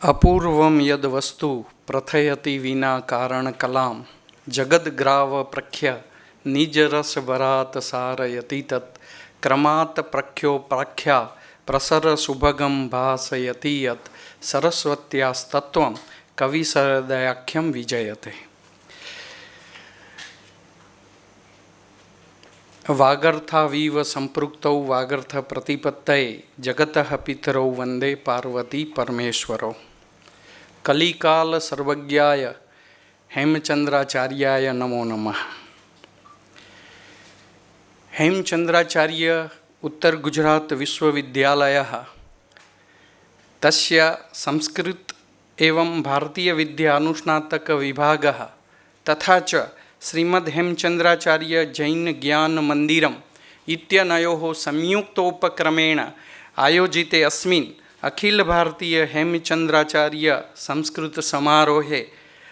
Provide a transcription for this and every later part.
अपूर्वं यद्वस्तु प्रथयति विना कारणकलां जगद्ग्राव प्रख्य निजरसभरात् सारयति तत् क्रमात् प्रख्योपाख्या प्रसरसुभगं भासयति यत् सरस्वत्यास्तत्त्वं कविसरदयाख्यं विजयते। वागर्थावीव संपृक्तौ वागर्थ प्रतिपत्तये जगतः पितरौ वंदे पार्वती परमेश्वरौ। कलिकाल सर्वज्ञाय हेमचंद्राचार्याय नमो नमः। हेमचंद्राचार्य उत्तर गुजरात विश्वविद्यालयः तस्य संस्कृत एवं भारतीय विद्या अनुस्नातक विभागः तथा च श्रीमद् हेमचंद्राचार्य जैन ज्ञान मंदिरम इत्यनयोः संयुक्तोपक्रमेण आयोजिते अस्मिन् अखिल भारतीय हेमचंद्राचार्य संस्कृत समारोहे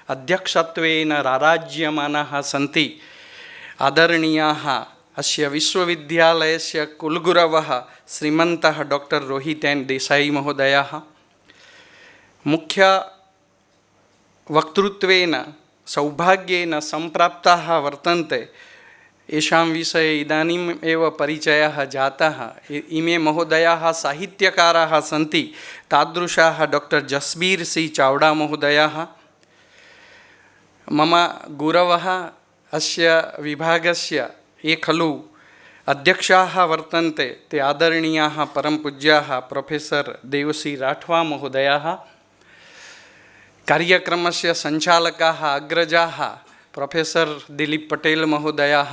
अध्यक्षत्वेन राराज्यमानाः सन्ति। आदरणीयाः अस्य विश्वविद्यालयस्य कुलगुरवः श्रीमन्तः डॉक्टर रोहित एन देसाई महोदयाः, मुख्य वक्तृत्वेन सौभाग्येन सम्प्राप्ताः वर्तन्ते। येषां विषये इदानीम् एव परिचयः जातः। इमे महोदयाः साहित्यकाराः सन्ति। तादृशाः डॉक्टर जसबीर सी चावड़ा महोदयाः। मम गुरवः अस्य विभागस्य ये खलु अध्यक्षाः वर्तन्ते ते आदरणीयाः परमपूज्याः प्रोफेसर देवसी राठवा महोदयाः। कार्यक्रमस्य संचालकाः अग्रजाः प्रोफेसर दिलीप पटेल महोदयाः।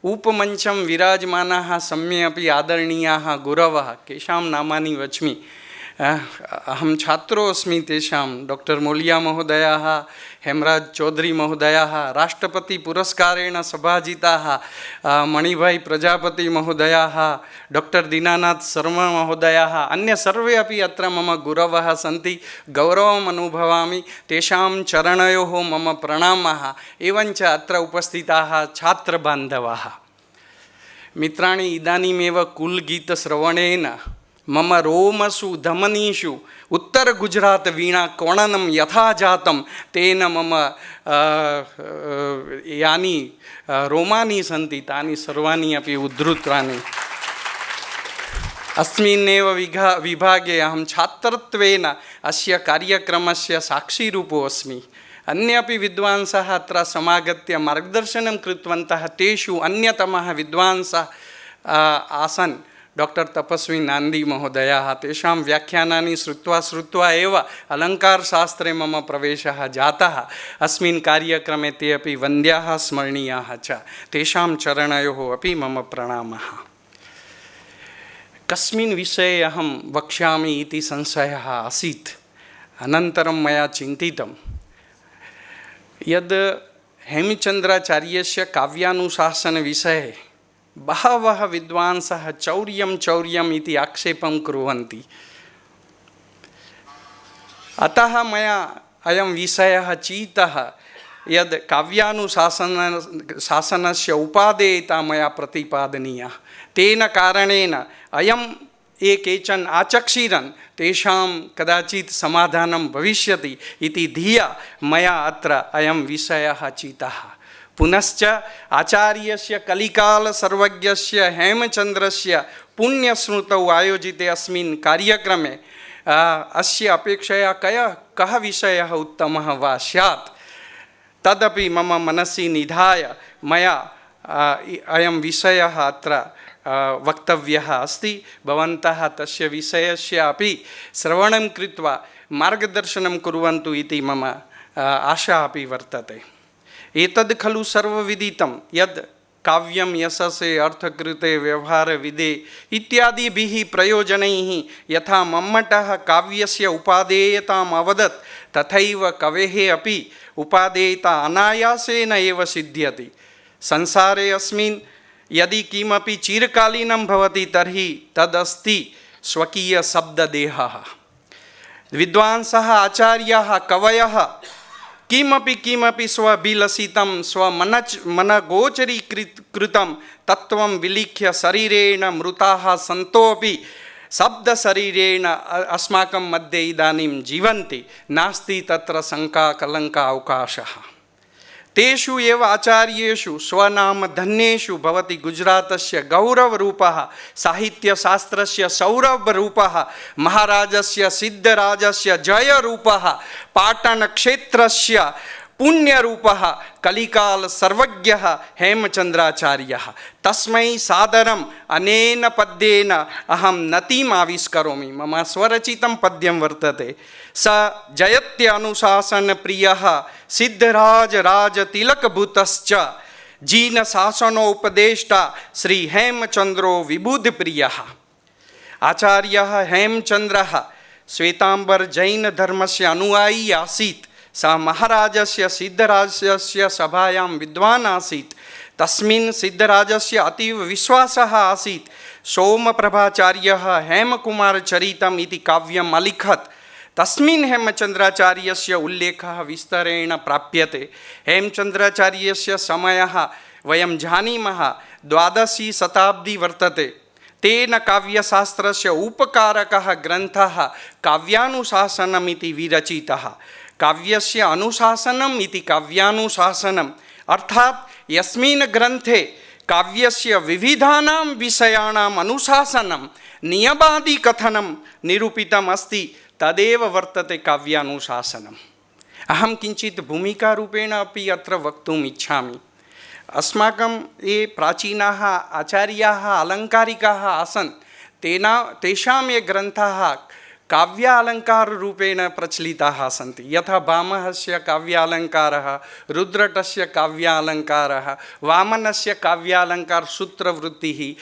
उपमञ्चं विराजमानाः सम्ये अपि आदरणीयाः गुरवः, केषां नामानि वच्मि। अहं छात्रोऽस्मि तेषां। डॉक्टर मोलिया महोदयाः, हेमराज चौधरी महोदयाः, राष्ट्रपति पुरस्कारेण सभाजिताः मणिभाई प्रजापति महोदयाः, डॉक्टर दीनानाथ शर्मा महोदयाः, अन्य सर्वे अपि अत्र मम गुरवः सन्ति। गौरवम् अनुभवामि। तेषां चरणयोः मम प्रणामः। एवञ्च अत्र उपस्थिताः छात्रबान्धवाः। मित्राणि, इदानीमेव कुलगीतश्रवणेन मम रोमसु धमनीषु उत्तर गुजरात वीणा कोणनं यथा जातं तेन मम यानि रोमानि सन्ति तानि सर्वाणि अपि उद्धृतानि। अस्मिन्नेव विभागे अहं छात्रत्वेन अस्य कार्यक्रमस्य साक्षीरूपो अस्मि। अन्यपि विद्वांसः अत्र समागत्य मार्गदर्शनं कृतवन्तः। तेषु अन्यतमः विद्वांसः आसन् डॉक्टर तपस्वी नांदी महोदयाः। तेषां व्याख्यानानि श्रुत्वा एव अलङ्कारशास्त्रे मम प्रवेशः जातः। अस्मिन् कार्यक्रमे ते अपि वन्द्याः स्मरणीयाः च। तेषां चरणयोः अपि मम प्रणामः। कस्मिन् विषये अहं वक्ष्यामि इति संशयः आसीत्। अनन्तरं मया चिन्तितं यद् हेमचंद्राचार्यस्य काव्यानुशासनविषये बहवः विद्वांसः चौर्यम् इति आक्षेपं कुर्वन्ति। अतः मया अयं विषयः चितः यद् काव्यानुशासनस्य उपादेयता मया प्रतिपादनीया। तेन कारणेन अयं ये केचन आचक्षिरन् तेषां कदाचित् समाधानं भविष्यति इति धिया मया अत्र अयं विषयः चितः। पुनश्च आचार्यस्य कलिकाल सर्वज्ञस्य हेमचंद्रस्य पुण्यस्मृतौ आयोजिते अस्मिन् कार्यक्रमे अस्य अपेक्षया कः विषयः उत्तमः वा स्यात् तदपि मम मनसि निधाय मया अयं विषयः अत्र वक्तव्यः अस्ति। भवन्तः तस्य विषयस्य अपि श्रवणं कृत्वा मार्गदर्शनं कुर्वन्तु इति मम आशा अपि वर्तते। एतद् खलु सर्वविदितं यद् काव्यं यशसे अर्थकृते व्यवहारविदे इत्यादिभिः प्रयोजनैः यथा मम्मटः काव्यस्य उपादेयताम् अवदत् तथैव कवेः अपि उपादेयता अनायासेन एव सिद्ध्यति। संसारे अस्मिन् यदि किमपि चिरकालीनं भवति तर्हि तदस्ति स्वकीयशब्ददेहः। विद्वांसः आचार्याः कवयः किमपि स्वभिलसितं स्वमनगोचरीकृतं तत्त्वं विलिख्य शरीरेण मृताः सन्तोऽपि शब्दशरीरेण अस्माकं मध्ये इदानीं जीवन्ति, नास्ति तत्र शङ्का कलङ्का अवकाशः। तेषु एव आचार्येषु स्वनामधन्येषु भवति गुजरातस्य गौरवरूपः, साहित्यशास्त्रस्य सौरभरूपः, महाराजस्य सिद्धराजस्य जयरूपः, पाटनक्षेत्रस्य पुण्यरूपः, कलिकाल सर्वज्ञः हेमचन्द्राचार्यः। तस्मै सादरम् अनेन पद्येन अहं नतिम् आविष्करोमि। मम स्वरचितं पद्यं वर्तते। स जयत्यनुशासनप्रियः सिद्धराजराजतिलकभूतश्च जीनशासनोपदेष्टा श्री हेमचन्द्रो विबुधप्रियः। आचार्यः हेमचन्द्रः श्वेताम्बर जैनधर्मस्य अनुयायी आसीत्। सः महाराजस्य सिद्धराजस्य सभायां विद्वान् आसीत्। तस्मिन् सिद्धराजस्य अतीव विश्वासः आसीत्। सोमप्रभाचार्यः हेमकुमारचरितम् इति काव्यम् अलिखत्। तस्मिन् हेमचन्द्राचार्यस्य उल्लेखः विस्तरेण प्राप्यते। हेमचन्द्राचार्यस्य समयः वयं जानीमः, 12वी शताब्दी वर्तते। तेन काव्यशास्त्रस्य उपकारकः ग्रन्थः काव्यानुशासनम् इति विरचितः। काव्यस्य अनुशासनम् इति काव्यानुशासनम्, अर्थात् यस्मिन् ग्रन्थे काव्यस्य विविधानां विषयाणाम् अनुशासनं नियमादिकथनं निरूपितम् अस्ति तदेव वर्तते काव्यानुशासनम्। अहं किञ्चित् भूमिकारूपेण अपि अत्र वक्तुम् इच्छामि। अस्माकं ये प्राचीनाः आचार्याः अलङ्कारिकाः आसन्, तेषां ये ग्रन्थाः काव्यालङ्काररूपेण प्रचलिताः सन्ति। यथा भामहस्य काव्यालङ्कारः, रुद्रटस्य काव्यालङ्कारः, वामनस्य काव्यालङ्कारसूत्रवृत्तिः।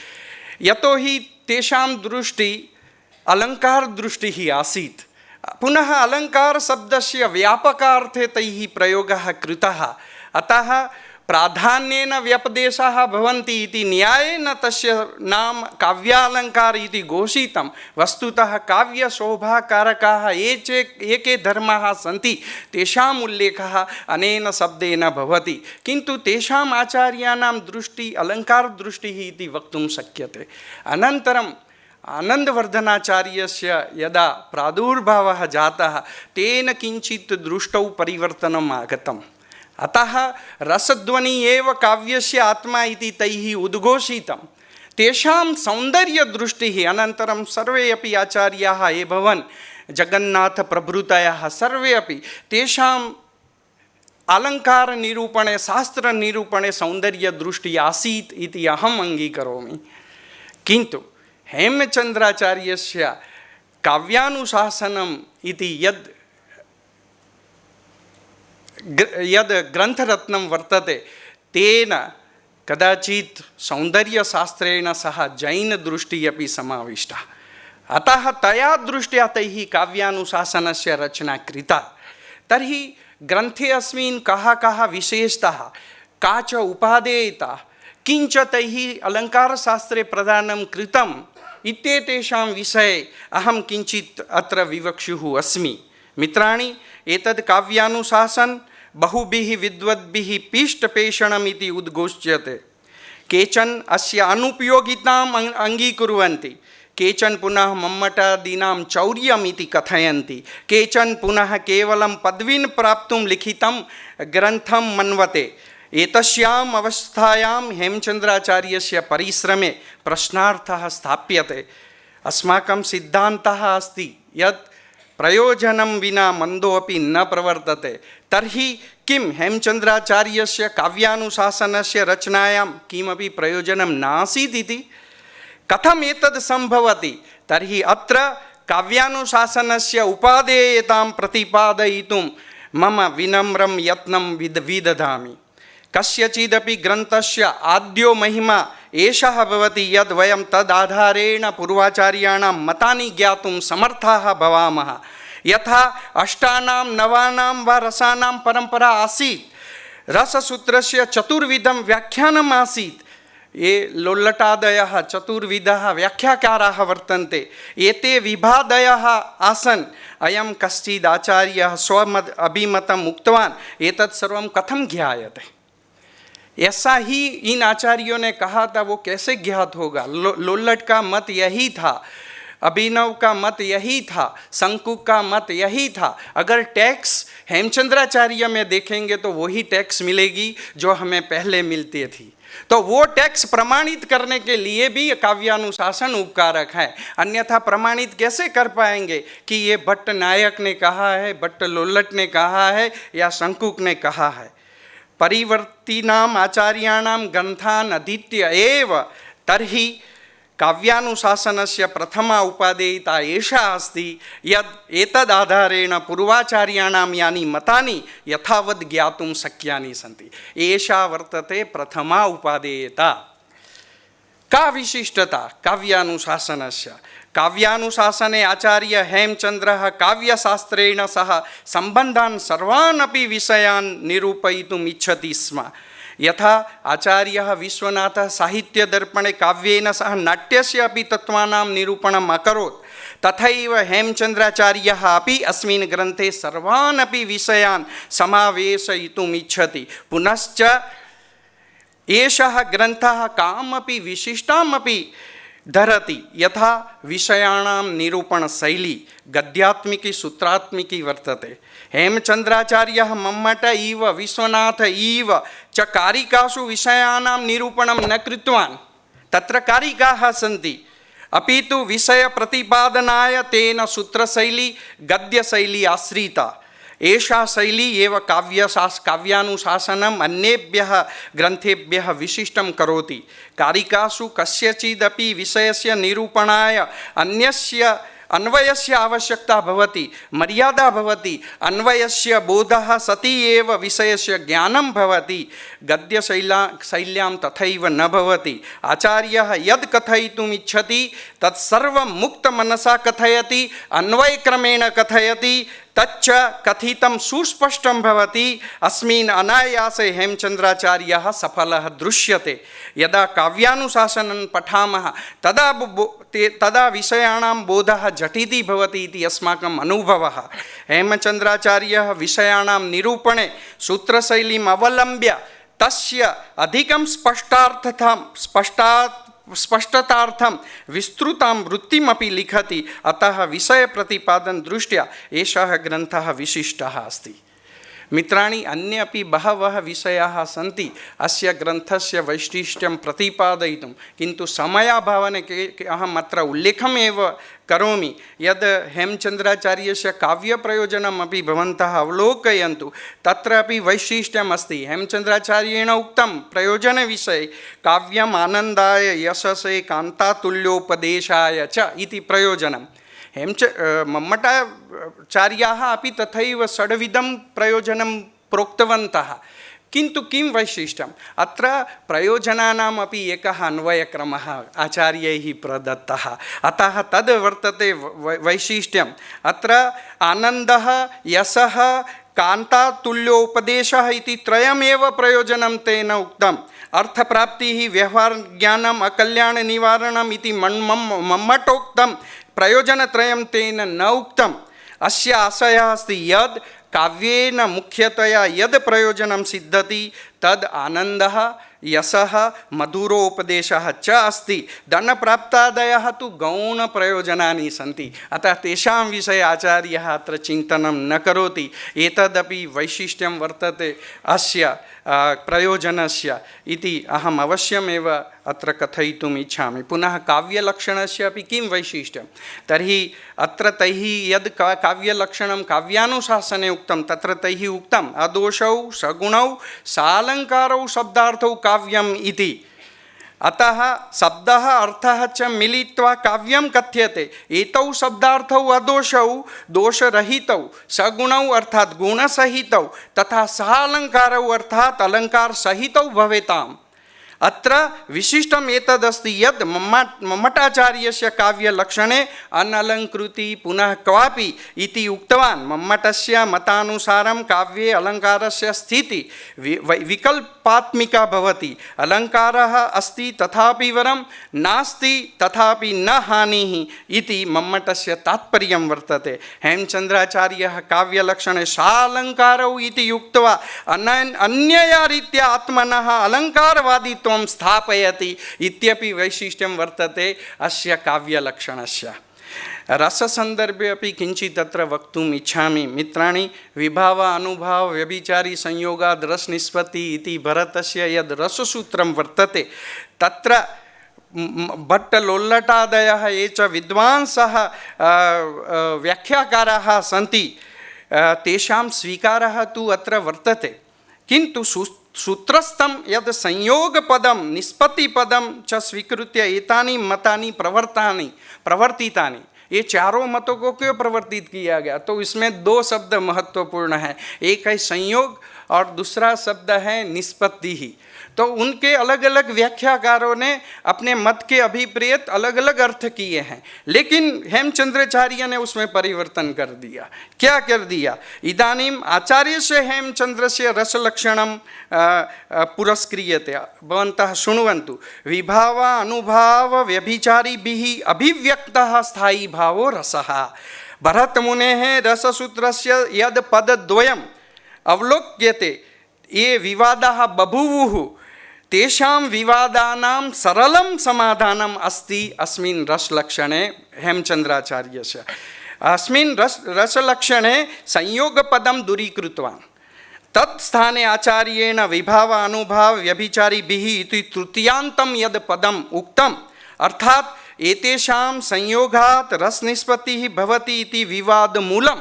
यतोहि तेषां दृष्टिः अलङ्कारदृष्टिः आसीत्। पुनः अलङ्कारशब्दस्य व्यापकार्थे तैः प्रयोगः कृतः। अतः प्राधान्येन व्यपदेशाः भवन्ति इति न्यायेन तस्य नाम काव्यालङ्कार इति घोषितं। वस्तुतः काव्यशोभाकारकाः ये के धर्माः सन्ति तेषाम् उल्लेखः अनेन शब्देन भवति, किन्तु तेषाम् आचार्याणां दृष्टिः अलङ्कारदृष्टिः इति वक्तुं शक्यते। अनन्तरम् आनन्दवर्धनाचार्यस्य यदा प्रादुर्भावः जातः तेन किञ्चित् दृष्टौ परिवर्तनम् आगतम्। अतः रसध्वनि एव काव्यस्य आत्मा इति तैः उद्घोषितं। तेषां सौन्दर्यदृष्टिः, अनन्तरं सर्वे अपि आचार्याः ये भवन् जगन्नाथप्रभृतयः सर्वे अपि तेषाम् अलङ्कारनिरूपणे शास्त्रनिरूपणे सौन्दर्यदृष्टिः आसीत् इति अहम् अङ्गीकरोमि। किन्तु हेमचन्द्राचार्यस्य काव्यानुशासनम् इति यद् ग्रन्थरत्नं वर्तते तेन कदाचित् सौन्दर्यशास्त्रेण सह जैनदृष्टिः अपि समाविष्टा। अतः तया दृष्ट्या तैः काव्यानुशासनस्य रचना कृता। तर्हि ग्रन्थे अस्मिन् कः विशेषताः, का च उपादेयता, किञ्च तैः अलङ्कारशास्त्रे प्रदानं कृतम् इत्येतेषां विषये अहं किञ्चित् अत्र विवक्षुः अस्मि। मित्राणि, एतद् काव्यानुशासन बहुभिः विद्वद्भिः पीष्टपेषणम् इति उद्घोष्यते। केचन अस्य अनुपयोगिताम् अङ्गीकुर्वन्ति, केचन पुनः मम्मटादीनां चौर्यम् इति कथयन्ति, केचन पुनः केवलं पदवीं प्राप्तुं लिखितं ग्रन्थं मन्वते। एतस्याम् अवस्थायां हेमचन्द्राचार्यस्य परिश्रमे प्रश्नार्थः स्थाप्यते। अस्माकं सिद्धान्तः अस्ति यत् प्रयोजनं विना मन्दोऽपि न प्रवर्तते। तर्हि किं हेमचन्द्राचार्यस्य काव्यानुशासनस्य रचनायां किमपि प्रयोजनं नासीत् इति? कथम् एतद् सम्भवति? तर्हि अत्र काव्यानुशासनस्य उपादेयतां प्रतिपादयितुं मम विनम्रं यत्नं विदधामि। कस्यचिदपि ग्रन्थस्य आद्यो महिमा एषः भवति यद् वयं तदाधारेण पूर्वाचार्याणां मतानि ज्ञातुं समर्थाः भवामः। यथा अष्टानां नवानां वा रसानां परम्परा आसीत्। रससूत्रस्य चतुर्विधं व्याख्यानम् आसीत्। ये लोल्लटादयः चतुर्विधः व्याख्याकाराः वर्तन्ते, एते विभादयः आसन्। अयं कश्चित् आचार्यः स्वमत अभिमतम् उक्तवान्। एतत् सर्वं कथं ज्ञायते? ऐसा ही इन आचार्यों ने कहा था, वो कैसे ज्ञात होगा? लोल्लट का मत यही था। अभिनव का मत यही था, शंकु का मत यही था। अगर टैक्स हेमचंद्राचार्य में देखेंगे तो वही टैक्स मिलेगी जो हमें पहले मिलती थी। तो वो टैक्स प्रमाणित करने के लिए भी काव्यानुशासन उपकारक है, अन्यथा प्रमाणित कैसे कर पाएंगे कि ये भट्ट नायक ने कहा है, भट्ट लोल्लट ने कहा है या शंकुक ने कहा है। परिवर्तिनाम आचार्याणाम ग्रंथान अधीत्य एव तर्हि काव्यानुशासनस्य प्रथमा उपादेयता एषा अस्ति यद् एतदाधारेण पूर्वाचार्याणां यानि मतानि यथावत् ज्ञातुं शक्यानि सन्ति। एषा वर्तते प्रथमा उपादेयता। का विशिष्टता काव्यानुशासनस्य? काव्यानुशासने आचार्य हेमचंद्रः काव्यशास्त्रेण सह सम्बन्धान् सर्वान् अपि विषयान् निरूपयितुम् इच्छति स्म। यथा आचार्यः विश्वनाथः साहित्यदर्पणे काव्येन सह नाट्यस्य अपि तत्त्वानां निरूपणम् अकरोत्, तथैव हेमचंद्राचार्यः अपि अस्मिन् ग्रन्थे सर्वान् अपि विषयान् समावेशयितुम् इच्छति। पुनश्च एषः ग्रन्थः कामपि विशिष्टामपि धरति, यथा विषयाणां निरूपणशैली गद्यात्मिकी सूत्रात्मिकी वर्तते। हेमचंद्राचार्यः मम्मट इव विश्वनाथ इव च कारिकासु विषयाणां निरूपणं न कृतवान्, तत्र कारिकाः सन्ति, अपि तु विषयप्रतिपादनाय तेन सूत्रशैली गद्यशैली आश्रिता। एषा शैली एव काव्यानुशासनम् अन्येभ्यः ग्रन्थेभ्यः विशिष्टं करोति। कारिकासु कस्यचिदपि विषयस्य निरूपणाय अन्यस्य अन्वयस्य आवश्यकता भवति, मर्यादा भवति। अन्वयस्य बोधः सति एव विषयस्य ज्ञानं भवति। गद्यशैल्यां तथैव न भवति। आचार्यः यद् कथयितुम् इच्छति तत्सर्वं मुक्तमनसा कथयति, अन्वयक्रमेण कथयति, तच्च कथितं सुस्पष्टं भवति। अस्मिन् अनायासे हेमचंद्राचार्यः सफलः दृश्यते। यदा काव्यानुशासनं पठामः तदा विषयाणां बोधः झटिति भवति इति अस्माकम् अनुभवः। हेमचंद्राचार्यः विषयाणां निरूपणे सूत्रशैलीम् अवलम्ब्य तस्य अधिकं स्पष्टतार्थं विस्तृतां वृत्तिमपि लिखति। अतः विषयप्रतिपादन दृष्ट्या एषः ग्रन्थः विशिष्टः अस्ति। मित्राणि, अन्ये अपि बहवः विषयाः सन्ति अस्य ग्रन्थस्य वैशिष्ट्यं प्रतिपादयितुं, किन्तु समयाभावेन अहम् अत्र उल्लेखमेव करोमि यद् हेमचंद्राचार्यस्य काव्यप्रयोजनम् अपि भवन्तः अवलोकयन्तु। तत्रापि वैशिष्ट्यम् अस्ति। हेमचंद्राचार्येण उक्तं प्रयोजनविषये काव्यम् आनन्दाय यशसे कान्तातुल्योपदेशाय च इति प्रयोजनं। मम्मटाचार्याः अपि तथैव षड्विधं प्रयोजनं प्रोक्तवन्तः, किन्तु किं वैशिष्ट्यम्? अत्र प्रयोजनानाम् अपि एकः अन्वयक्रमः आचार्यैः प्रदत्तः, अतः तद् वर्तते वैशिष्ट्यम्। अत्र आनन्दः, यशः, कान्तातुल्योपदेशः इति त्रयमेव प्रयोजनं तेन उक्तम्। अर्थप्राप्तिः, व्यवहारज्ञानम्, अकल्याणनिवारणम् इति मम्मटोक्तं प्रयोजनत्रयं तेन न उक्तम्। अस्य आशयः अस्ति यद् काव्येन मुख्यतया यद् प्रयोजनं सिद्ध्यति तद् आनन्दः, यशः, मधुरोपदेशः च अस्ति। धनप्राप्तादयः तु गौणप्रयोजनानि सन्ति, अतः तेषां विषये आचार्यः अत्र चिन्तनं न करोति। एतदपि वैशिष्ट्यं वर्तते अस्य प्रयोजनस्य इति अहम् अवश्यमेव अत्र कथयितुम् इच्छामि। पुनः काव्यलक्षणस्य अपि किं वैशिष्ट्यं? तर्हि अत्र तैः यद् काव्यलक्षणं काव्यानुशासने उक्तं तत्र तैः उक्तम् अदोषौ सगुणौ सालङ्कारौ शब्दार्थौ काव्यम् इति। अतः शब्दः अर्थः च मिलित्वा काव्यं कथ्यते। एतौ शब्दार्थौ अदोषौ दोषरहितौ, सगुणौ अर्थात् गुणसहितौ, तथा सालङ्कारौ अर्थात् अलङ्कारसहितौ भवेताम्। अत्र विशिष्टम् एतदस्ति यद् मम्मटाचार्यस्य काव्यलक्षणे अनलङ्कृति पुनः क्वापि इति उक्तवान्। मम्मटस्य मतानुसारं काव्ये अलङ्कारस्य स्थितिः विकल्पात्मिका भवति। अलङ्कारः अस्ति तथापि वरं नास्ति तथापि न हानिः इति मम्मटस्य तात्पर्यं वर्तते। हेमचंद्राचार्यः काव्यलक्षणे सालङ्कारौ इति उक्त्वा अन्यया रीत्या आत्मनः अलङ्कारवादी स्थापयति इत्यपि वैशिष्ट्यं वर्तते अस्य काव्यलक्षणस्य। रससन्दर्भे अपि किञ्चित् तत्र वक्तुम् इच्छामि। मित्राणि, विभाव अनुभाव व्यभिचारी संयोगाद् रसनिष्पत्ति इति भरतस्य यद् रससूत्रं वर्तते, तत्र भट्टलोल्लटादयः ये च विद्वांसः व्याख्याकाराः सन्ति, तेषां स्वीकारः तु अत्र वर्तते, किन्तु सूत्रस्थं यद् संयोगपदं निष्पत्तिपदं च स्वीकृत्य एतानि मतानि प्रवर्तितानि, ये चारों मतों को क्यों प्रवर्तित किया गया? तो इसमें दो शब्द महत्वपूर्ण हैं, एक है संयोग और दूसरा शब्द है निष्पत्ति ही। तो उनके अलग अलग व्याख्याकारों ने अपने मत के अभिप्रेत अलग अलग अर्थ किए हैं, लेकिन हेमचंद्राचार्य ने उसमें परिवर्तन कर दिया। क्या कर दिया? इदानीम आचार्य से हेमचंद्र से रसलक्षणम पुरस्क्रियते। भवन्तः शृण्वन्तु। विभाव अनुभाव व्यभिचारिभिः अभिव्यक्तः स्थायी भावो रसः। भरतमुनेः रससूत्रस्य यद् पदद्वयम् अवलोक्यते, ये विवादाः बभूवुः, तेषां विवादानां सरलं समाधानम् अस्ति अस्मिन् रसलक्षणे हेमचन्द्राचार्यस्य। अस्मिन् रसलक्षणे संयोगपदं दूरीकृतवान्। तत् स्थाने आचार्येण विभाव अनुभाव व्यभिचारिभिः इति तृतीयान्तं यद् पदम् उक्तम्, अर्थात् एतेषां संयोगात् रसनिष्पत्तिः भवति इति विवादमूलं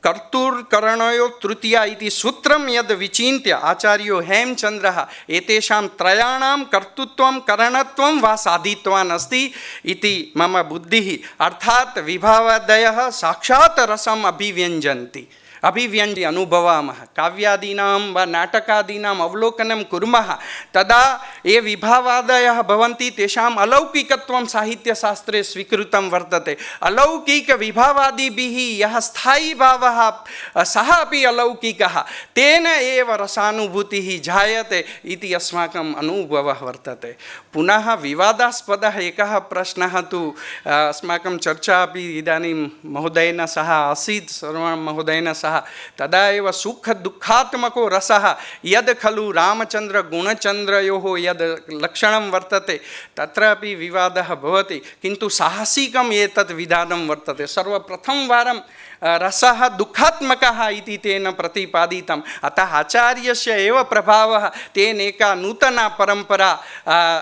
कर्तुर्करणयो तृतीया इति सूत्रं यद् विचिन्त्य आचार्यो हेमचन्द्रः एतेषां त्रयाणां कर्तृत्वं करणत्वं वा साधितवान् अस्ति इति मम बुद्धिः। अर्थात् विभावादयः साक्षात् रसम् अभिव्यञ्जन्ति, अनुभवामः। काव्यादीनां वा नाटकादीनाम् अवलोकनं कुर्मः, तदा ये विभावादयः भवन्ति तेषाम् अलौकिकत्वं साहित्यशास्त्रे स्वीकृतं वर्तते। अलौकिकविभावादिभिः यः स्थायी भावः सः अपि अलौकिकः, तेन एव रसानुभूतिः जायते इति अस्माकम् अनुभवः वर्तते। पुनः विवादास्पदः एकः प्रश्नः तु अस्माकं चर्चा अपि इदानीं महोदयेन सह आसीत्, सर्वं महोदयेन सह। तदा एव सुख दुःखात्मको रसः यद् खलु रामचन्द्र गुणचन्द्रयोः यद् लक्षणं वर्तते, तत्रापि विवादः भवति, किन्तु साहसिकम् एतत् विधानं वर्तते। सर्वप्रथमवारं रसः दुःखात्मकः इति तेन प्रतिपादितम्। अतः आचार्यस्य एव प्रभावः, तेन एका नूतना परम्परा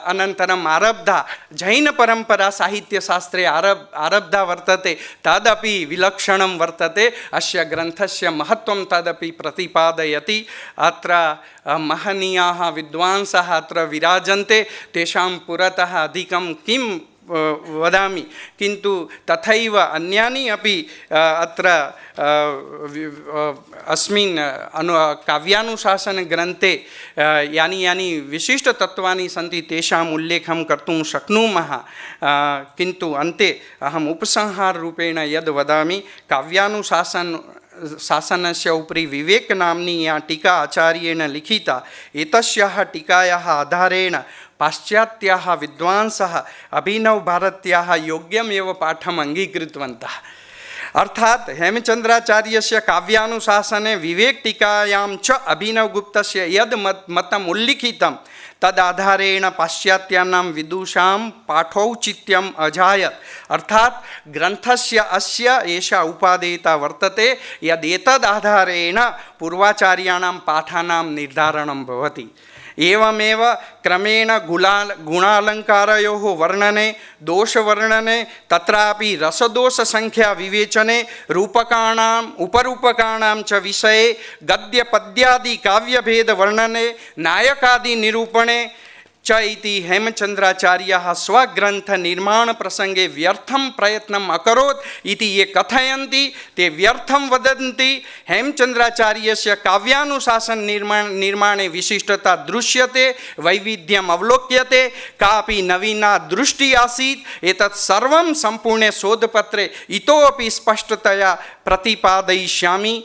अनन्तरम् आरब्धा, जैनपरम्परा साहित्यशास्त्रे आरब्धा वर्तते। तदपि विलक्षणं वर्तते। अस्य ग्रन्थस्य महत्त्वं तदपि प्रतिपादयति। अत्र महनीयाः विद्वांसः अत्र विराजन्ते, तेषां पुरतः अधिकं किं वदामि, किन्तु तथैव अन्यानि अपि अत्र अस्मिन् काव्यानुशासनग्रन्थे यानि विशिष्टतत्त्वानि सन्ति तेषाम् उल्लेखं कर्तुं शक्नुमः। किन्तु अन्ते अहम् उपसंहाररूपेण यद् वदामि, शासनस्य उपरि विवेकनाम्नी या टीका आचार्येण लिखिता, एतस्याः टीकायाः आधारेण पाश्चात्याः विद्वांसः अभिनवभारत्याः योग्यमेव पाठम् अङ्गीकृतवन्तः। अर्थात् हेमचन्द्राचार्यस्य काव्यानुशासने विवेकटीकायां च अभिनवगुप्तस्य यद् मतम् उल्लिखितं, तदाधारेण पाश्चात्यानां विदुषां पाठौचित्यम् अजायत्। अर्थात् ग्रन्थस्य अस्य एषा उपादेयता वर्तते यद् एतदाधारेण पूर्वाचार्याणां पाठानां निर्धारणं भवति। एवमेव क्रमेण गुणालङ्कारयोः वर्णने, दोषवर्णने, तत्रापि रसदोषसंख्या विवेचने, रूपकाणाम् उपरूपकाणां च विषये, गद्यपद्यादि काव्यभेदवर्णने, नायकादिनिरूपणे च इति हेमचन्द्राचार्यः स्वग्रन्थनिर्माणप्रसङ्गे व्यर्थं प्रयत्नम् अकरोत् इति ये कथयन्ति ते व्यर्थं वदन्ति। हेमचन्द्राचार्यस्य काव्यानुशासन निर्माणे विशिष्टता दृश्यते, वैविध्यम् अवलोक्यते, कापि नवीना दृष्टिः आसीत्। एतत् सर्वं सम्पूर्णे शोधपत्रे इतोपि स्पष्टतया प्रतिपादयिष्यामि।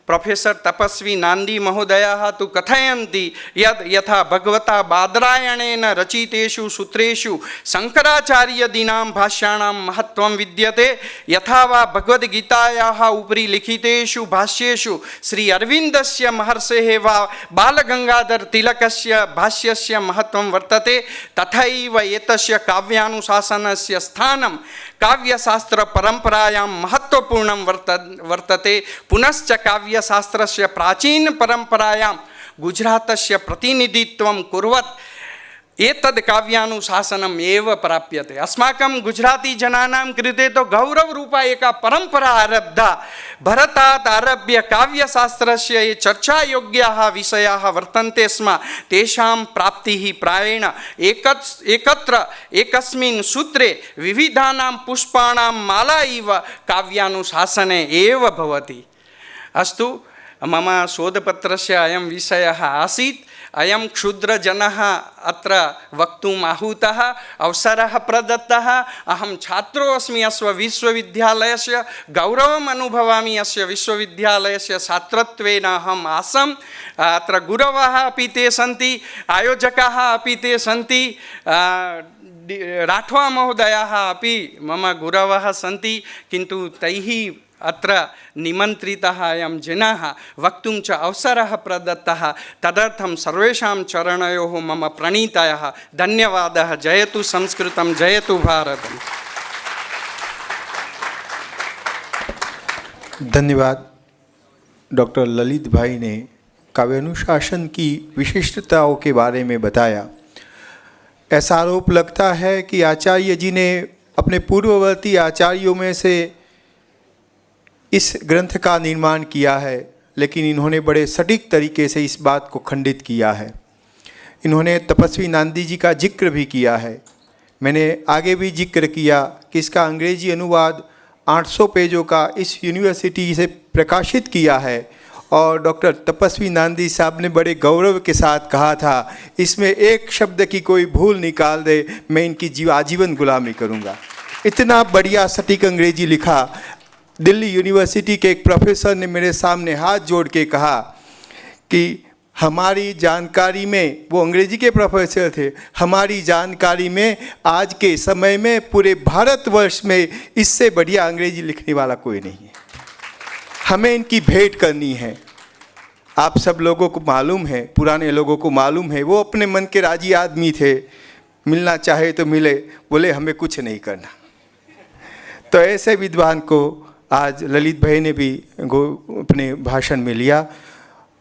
प्रोफेसर तपस्वी नान्दी महोदयाः तु कथयन्ति यद् यथा भगवता बादरायणेन रचितेषु सूत्रेषु शङ्कराचार्यदीनां भाष्याणां महत्त्वं विद्यते, यथा वा भगवद्गीतायाः उपरि लिखितेषु भाष्येषु श्री अरविन्दस्य महर्षेः वा बालगङ्गाधर तिलकस्य भाष्यस्य महत्त्वं वर्तते, तथैव एतस्य काव्यानुशासनस्य स्थानं काव्यशास्त्रपरम्परायां महत्त्वपूर्णं वर्तते। पुनश्च काव्यशास्त्रस्य प्राचीनपरम्परायां गुजरातस्य प्रतिनिधित्वं कुर्वत् एतद् काव्यानुशासनम् एव प्राप्यते। अस्माकं गुजरातीजनानां कृते तो गौरवरूपा एका परम्परा आरब्धा। भरतात् आरभ्य काव्यशास्त्रस्य ये चर्चायोग्याः विषयाः वर्तन्ते स्म, तेषां प्राप्तिः प्रायेण एकत्र एकस्मिन् सूत्रे विविधानां पुष्पाणां माला इव काव्यानुशासने एव भवति। अस्तु, मम शोधपत्रस्य अयं विषयः आसीत्। अयं क्षुद्रजनः अत्र वक्तुम् आहूतः, अवसरः प्रदत्तः। अहं छात्रो अस्मि अस्य विश्वविद्यालयस्य, गौरवम् अनुभवामि अस्य विश्वविद्यालयस्य छात्रत्वेन अहम् आसम्। अत्र गुरवः अपि ते सन्ति, आयोजकाः अपि ते सन्ति, राठवा महोदयाः अपि मम गुरवः सन्ति, किन्तु तैः अत्र निमन्त्रितः अयं जनाः वक्तुं च अवसरः प्रदत्तः, तदर्थं सर्वेषां चरणयोः मम प्रणीतयः धन्यवादः। जयतु संस्कृतं, जयतु भारतम्। धन्यवाद। डॉक्टर ललित भाई ने काव्यानुशासन की विशिष्टताओं के बारे में बताया। ऐसा आरोप लगता है कि आचार्य जी ने अपने पूर्ववर्ती आचार्यों में से इस ग्रंथ का निर्माण किया है, लेकिन इन्होंने बड़े सटीक तरीके से इस बात को खंडित किया है। इन्होंने तपस्वी नांदी जी का जिक्र भी किया है। मैंने आगे भी जिक्र किया कि इसका अंग्रेजी अनुवाद 800 पेजों का इस यूनिवर्सिटी से प्रकाशित किया है, और डॉक्टर तपस्वी नांदी साहब ने बड़े गौरव के साथ कहा था, इसमें एक शब्द की कोई भूल निकाल दे मैं इनकी आजीवन गुलामी करूँगा। इतना बढ़िया सटीक अंग्रेजी लिखा। दिल्ली यूनिवर्सिटी के एक प्रोफेसर ने मेरे सामने हाथ जोड़ के कहा कि हमारी जानकारी में, वो अंग्रेजी के प्रोफेसर थे, हमारी जानकारी में आज के समय में पूरे भारतवर्ष में इससे बढ़िया अंग्रेजी लिखने वाला कोई नहीं है। हमें इनकी भेंट करनी है। आप सब लोगों को मालूम है, पुराने लोगों को मालूम है, वो अपने मन के राजी आदमी थे, मिलना चाहे तो मिले, बोले हमें कुछ नहीं करना। तो ऐसे विद्वान को आज ललित भाई ने भी अपने भाषण में लिया।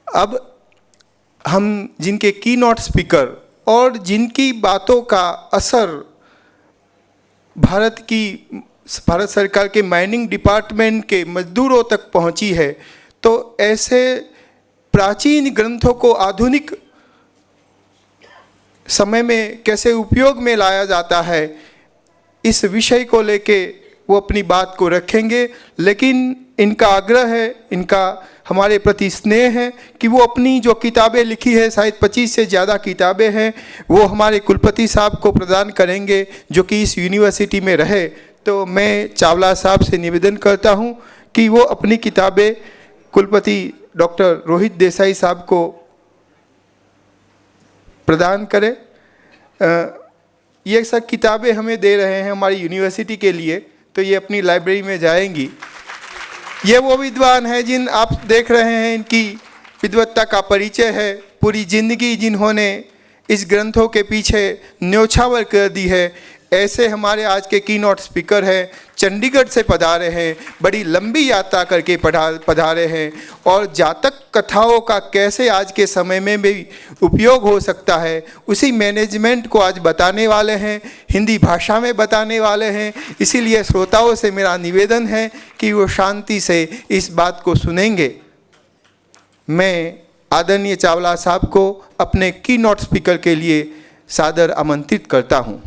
अब हम जिनके की नॉट स्पीकर और जिनकी बातों का असर भारत सरकार के माइनिंग डिपार्टमेंट के मजदूरों तक पहुंची है, तो ऐसे प्राचीन ग्रंथों को आधुनिक समय में कैसे उपयोग में लाया जाता है, इस विषय को लेके वो अपनी बात को रखेंगे। लेकिन इनका आग्रह है, इनका हमारे प्रति स्नेह है कि वो अपनी जो किताबें लिखी है, शायद 25 से ज़्यादा किताबें हैं, वो हमारे कुलपति साहब को प्रदान करेंगे जो कि इस यूनिवर्सिटी में रहे। तो मैं चावला साहब से निवेदन करता हूँ कि वो अपनी किताबें कुलपति डॉक्टर रोहित देसाई साहब को प्रदान करें। ये सब किताबें हमें दे रहे हैं हमारी यूनिवर्सिटी के लिए, तो ये अपनी लाइब्रेरी में जाएंगी। ये वो विद्वान हैं जिन आप देख रहे हैं, इनकी विद्वत्ता का परिचय है। पूरी जिंदगी जिन्होंने इस ग्रंथों के पीछे न्योछावर कर दी है। ऐसे हमारे आज के की नॉट स्पीकर हैं, चंडीगढ़ से पधारे हैं, बड़ी लंबी यात्रा करके पधारे हैं, और जातक कथाओं का कैसे आज के समय में भी उपयोग हो सकता है उसी मैनेजमेंट को आज बताने वाले हैं, हिंदी भाषा में बताने वाले हैं। इसीलिए श्रोताओं से मेरा निवेदन है कि वो शांति से इस बात को सुनेंगे। मैं आदरणीय चावला साहब को अपने की नॉट स्पीकर के लिए सादर आमंत्रित करता हूँ।